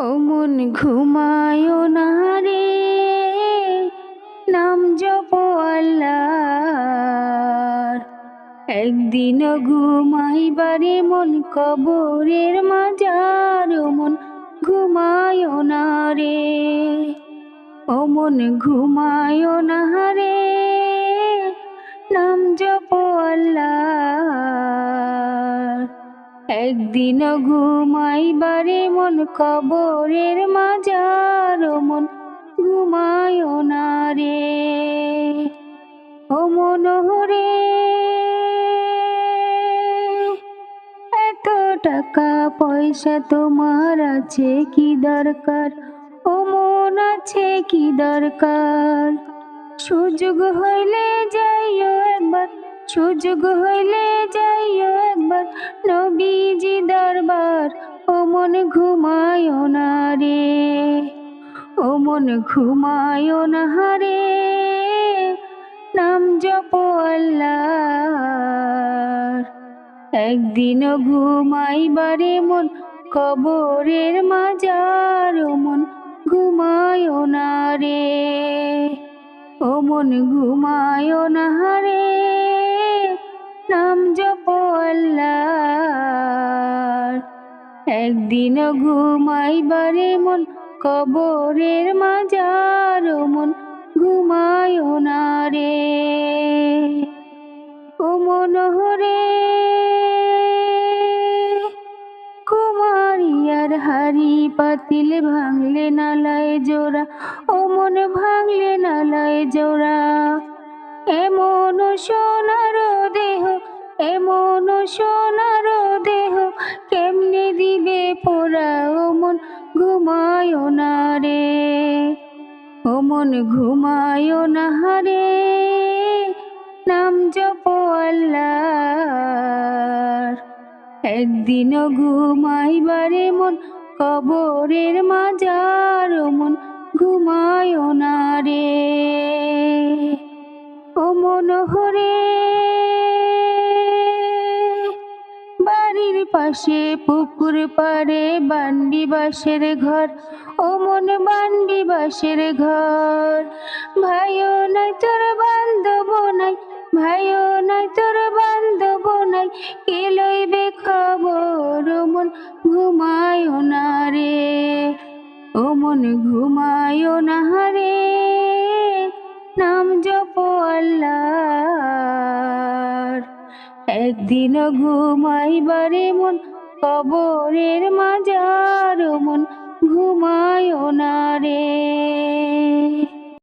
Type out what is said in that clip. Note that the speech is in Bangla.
ও মন ঘুমায় না রে, নাম জপো আল্লাহর। একদিন ঘুমাইবারে মন কবরের মাজার, ও মন ঘুমায় না রে। ও মন ঘুমায় না রে, নাম জপো আল্লাহর। একদিন ঘুমাইবারে মন কবরের মাজার, ও মন ঘুমায় না রে। ও মন রে, এত টাকা পয়সা তোমার আছে কি দরকার? ও মন আছে কি দরকার? সুযোগ হইলে যাইও একবার, সুযোগ হইলে যাইও একবার নবীজি দরবার। ও মন ঘুমায় না রে, ও মন ঘুমায় না রে, নাম জপো আল্লাহর। একদিন ঘুমাইবারে মন কবরের মাজার, ও মন ঘুমায় না রে। ও মন ঘুমায় না রে, নাম জপো আল্লাহর। একদিন ঘুমাইবারে মন কবরের মাজার, ও মন ঘুমায় না রে। ও মন রে, কুমারিয়ার হাড়ি পাতিল ভাঙলে নালায় জোড়া, ও মন ভাঙলে নালায় জোড়া। এমন সোনার দেহ, এমন সোনার দেহ কেমনে দিবে পোড়া? ও মন ঘুমায় না রে, ও মন ঘুমায় না রে, নাম জপো আল্লাহর। একদিন ঘুমাইবারে মন কবরের মাজার, ও মন ঘুমায় না রে। ও মন রে, বাড়ির পাশে পুকুর পাড়ে বান্ডি বাঁশের ঘর, ও মন বান্ডি বাঁশের ঘর। ভাইও নাই তোর বান্ধব নাই, ভাইও নাই তোর বান্ধব নাই, কে লইবে খবর? ও মন ঘুমায় না রে, ও মন ঘুমায় না রে, নাম জপো আল্লাহর। একদিন ঘুমাইবারে মন কবরের মাজার, ও মন